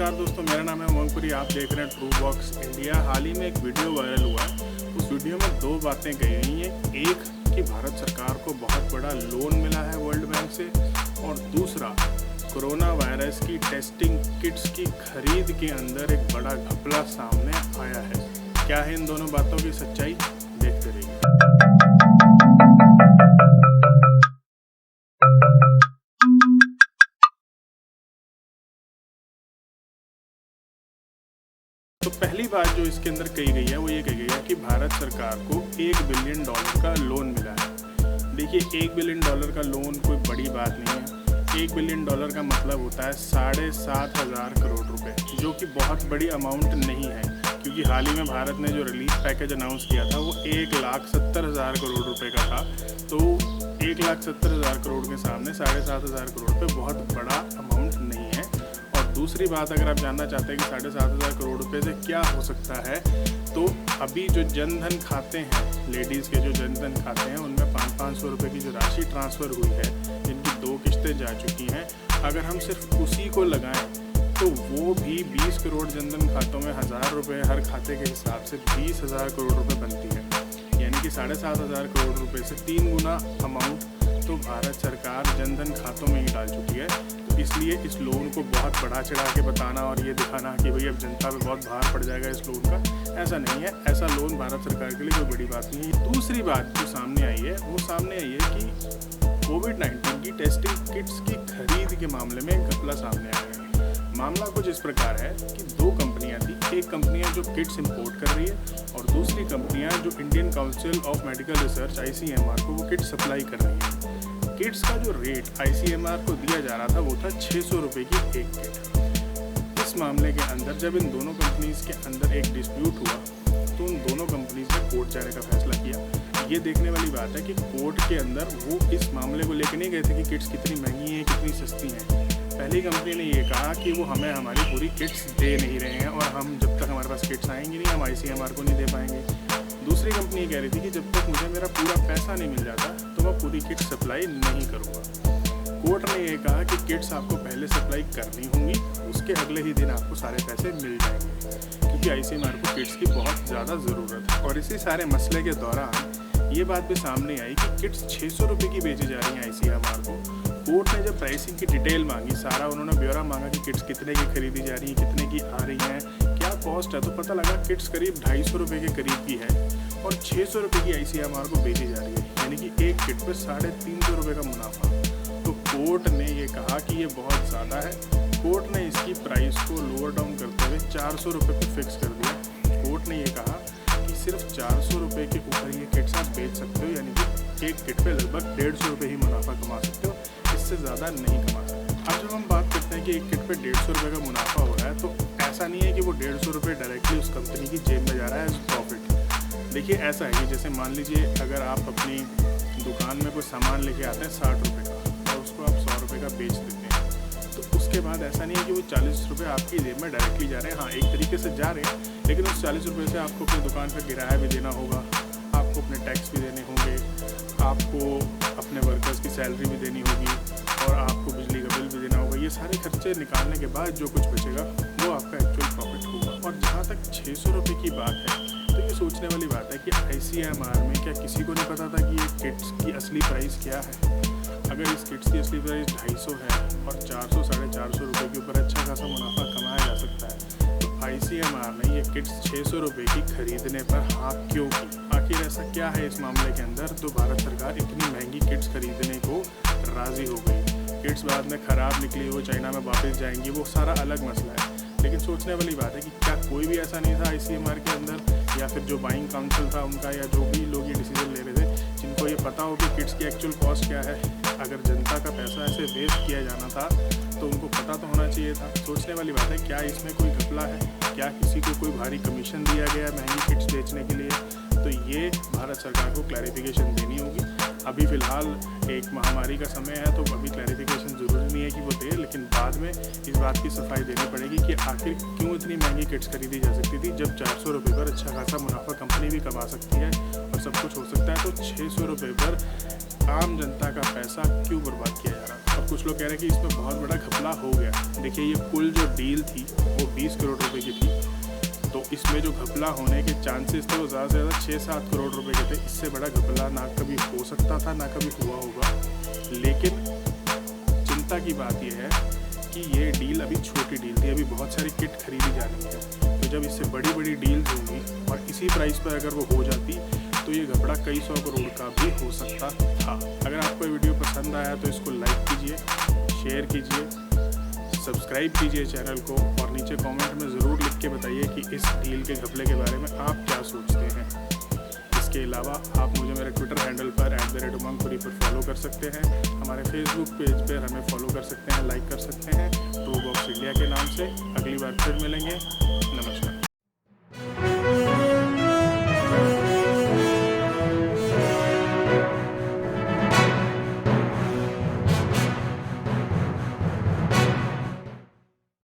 नमस्कार दोस्तों, मेरा नाम है उमंगपुरी। आप देख रहे हैं ट्रू बॉक्स इंडिया। हाल ही में एक वीडियो वायरल हुआ है। उस वीडियो में दो बातें कही गई हैं। एक कि भारत सरकार को बहुत बड़ा लोन मिला है वर्ल्ड बैंक से, और दूसरा कोरोना वायरस की टेस्टिंग किट्स की खरीद के अंदर एक बड़ा घपला सामने आया है। क्या है इन दोनों बातों की सच्चाई, देखते रहिए। तो पहली बात जो इसके अंदर कही गई है वो ये कही गई है कि भारत सरकार को $1 बिलियन का लोन मिला है। देखिए, $1 बिलियन का लोन कोई बड़ी बात नहीं है। $1 बिलियन का मतलब होता है 7,500 करोड़ रुपए, जो कि बहुत बड़ी अमाउंट नहीं है, क्योंकि हाल ही में भारत ने जो रिलीफ पैकेज अनाउंस किया था वो 1,70,000 करोड़ रुपए का था। तो 1,70,000 करोड़ के सामने 7,500 करोड़ रुपये बहुत बड़ा अमाउंट नहीं है। दूसरी बात, अगर आप जानना चाहते हैं कि 7,500 करोड़ रुपए से क्या हो सकता है, तो अभी जो जनधन खाते हैं, लेडीज़ के जो जनधन खाते हैं, उनमें 500 रुपये की जो राशि ट्रांसफ़र हुई है, जिनकी 2 किस्तें जा चुकी हैं, अगर हम सिर्फ उसी को लगाएं तो वो भी 20 करोड़ जनधन खातों में 1,000 रुपये हर खाते के हिसाब से 20,000 करोड़ रुपये बनती है। यानी कि 7,500 करोड़ रुपये से 3 गुना अमाउंट तो भारत सरकार जनधन खातों में ही डाल चुकी है। तो इसलिए इस लोन को बहुत बढ़ा चढ़ा के बताना और ये दिखाना कि भाई अब जनता पे बहुत भार पड़ जाएगा इस लोन का, ऐसा नहीं है। ऐसा लोन भारत सरकार के लिए कोई बड़ी बात नहीं है। दूसरी बात जो सामने आई है वो सामने आई है कि कोविड-19 की टेस्टिंग किट्स की खरीद के मामले में घपला सामने आया है। मामला कुछ इस प्रकार है कि 2 कंपनियां थी। एक कंपनियां जो किट्स इंपोर्ट कर रही है और दूसरी कंपनियां जो Indian council of medical research ICMR को वो किट सप्लाई कर रही है। किट्स का जो रेट ICMR को दिया जा रहा था वो था 600 रुपये की एक किट। इस मामले के अंदर जब इन दोनों कंपनीज़ के अंदर एक डिस्प्यूट हुआ तो उन दोनों कंपनीज़ ने कोर्ट जाने का फैसला किया। ये देखने वाली बात है कि कोर्ट के अंदर वो इस मामले को लेकर नहीं गए थे कि किट्स कितनी महंगी हैं, कितनी सस्ती हैं। पहली कंपनी ने ये कहा कि वो हमें हमारी पूरी किट्स दे नहीं रहे हैं और हम जब तक हमारे पास किट्स आएंगी नहीं, हम ICMR को नहीं दे पाएंगे। दूसरी कंपनी ये कह रही थी कि जब तक मुझे मेरा पूरा पैसा नहीं मिल जाता तो मैं पूरी किट सप्लाई नहीं करूँगा। कोर्ट ने ये कहा कि किट्स आपको पहले सप्लाई करनी होंगी, उसके अगले ही दिन आपको सारे पैसे मिल जाएंगे, क्योंकि ICMR को किट्स की बहुत ज़्यादा ज़रूरत है। और इसी सारे मसले के दौरान ये बात भी सामने आई कि किट्स 600 रुपये की बेची जा रही हैं ICMR को। कोर्ट ने जब प्राइसिंग की डिटेल मांगी, सारा उन्होंने ब्यौरा मांगा कि किट्स कितने की खरीदी जा रही हैं, कितने की आ रही हैं, क्या कॉस्ट है, तो पता लगा किट्स करीब 250 रुपये के करीब की है और 600 रुपये की ICMR को बेची जा रही है। यानी कि एक किट पर 350 रुपये का मुनाफा। तो कोर्ट ने ये कहा कि ये बहुत ज़्यादा है। कोर्ट ने इसकी प्राइस को लोअर डाउन करते हुए 400 रुपये पर फिक्स कर दिया। कोर्ट ने ये कहा कि सिर्फ 400 रुपये के ऊपर ये किट्स आप बेच सकते हो, यानी कि एक किट पे लगभग 150 रुपये ही मुनाफा कमा सकते हो, इससे ज़्यादा नहीं कमा सकते। अब जब हम बात करते हैं कि एक किट पे 150 रुपये का मुनाफा हो रहा है, तो ऐसा नहीं है कि वो 150 रुपये डायरेक्टली उस कंपनी की जेब में जा रहा है एज प्रॉफिट। देखिए, ऐसा है कि जैसे मान लीजिए अगर आप अपनी दुकान में कोई सामान लेके आते हैं 60 रुपये का और उसको आप 100 रुपये का बेच देते हैं, तो उसके बाद ऐसा नहीं है कि वो 40 रुपये आपकी जेब में डायरेक्टली जा रहे हैं। हाँ, एक तरीके से जा रहे हैं, लेकिन उस 40 रुपये से आपको अपनी दुकान का किराया भी देना होगा, आपको अपने टैक्स भी देने होंगे, आपको अपने वर्कर्स की सैलरी भी देनी होगी और आपको बिजली का बिल भी देना होगा। ये सारे खर्चे निकालने के बाद जो कुछ बचेगा वो आपका एक्चुअल प्रॉफिट होगा। और जहाँ तक 600 रुपये की बात है, तो ये सोचने वाली बात है कि ICMR में क्या किसी को नहीं पता था कि ये किट्स की असली प्राइस क्या है। अगर इस किट्स की असली प्राइस 250 है और 400-450 रुपये के ऊपर अच्छा खासा मुनाफा कमाया जा सकता है, तो ICMR ने ये किट्स 600 रुपये की खरीदने पर हाँ क्यों की? आखिर ऐसा क्या है इस मामले के अंदर तो भारत सरकार इतनी महंगी किट्स खरीदने को राज़ी हो गई? किट्स बाद में ख़राब निकली, वो चाइना में वापस जाएंगी, वो सारा अलग मसला है। लेकिन सोचने वाली बात है कि क्या कोई भी ऐसा नहीं था ICMR के अंदर, या फिर जो बाइंग काउंसिल था उनका, या जो भी लोग ये डिसीजन ले रहे थे, जिनको ये पता हो कि किट्स की एक्चुअल कॉस्ट क्या है। अगर जनता का पैसा ऐसे वेस्ट किया जाना था तो उनको पता तो होना चाहिए था। सोचने वाली बात है, क्या इसमें कोई घपला है? क्या किसी को कोई भारी कमीशन दिया गया महंगी किट्स बेचने के लिए? तो ये भारत सरकार को क्लैरिफिकेशन देनी होगी। अभी फ़िलहाल एक महामारी का समय है, तो अभी क्लैरिफिकेशन ज़रूरी नहीं है कि वो दे, लेकिन बाद में इस बात की सफाई देनी पड़ेगी कि आखिर क्यों इतनी महंगी किट्स खरीदी जा सकती थी, जब 400 रुपये पर अच्छा खासा मुनाफा कंपनी भी कमा सकती है और सब कुछ हो सकता है। तो 600 रुपये पर आम जनता का पैसा क्यों बर्बाद किया जा रहा है? अब कुछ लोग कह रहे हैं कि इसमें बहुत बड़ा घपला हो गया। देखिए ये कुल जो डील थी वो 20 करोड़ रुपए की थी, तो इसमें जो घपला होने के चांसेस थे वो ज़्यादा से ज़्यादा 6-7 करोड़ रुपए के थे। इससे बड़ा घपला ना कभी हो सकता था ना कभी हुआ होगा। लेकिन चिंता की बात यह है कि ये डील अभी छोटी डील थी, अभी बहुत सारी किट खरीदी जानी है। तो जब इससे बड़ी बड़ी डील्स होंगी और इसी प्राइस पर अगर वो हो जाती तो ये घपला कई 100 करोड़ का भी हो सकता था। अगर आपको ये वीडियो पसंद आया तो इसको लाइक कीजिए, शेयर कीजिए, सब्सक्राइब कीजिए चैनल को और नीचे कमेंट में ज़रूर लिख के बताइए कि इस डील के घपले के बारे में आप क्या सोचते हैं। इसके अलावा आप मुझे मेरे ट्विटर हैंडल पर @umangpuri पर फॉलो कर सकते हैं। हमारे फेसबुक पेज पर हमें फॉलो कर सकते हैं, लाइक कर सकते हैं, ट्रू बॉक्स इंडिया के नाम से। अगली बार फिर मिलेंगे। नमस्कार।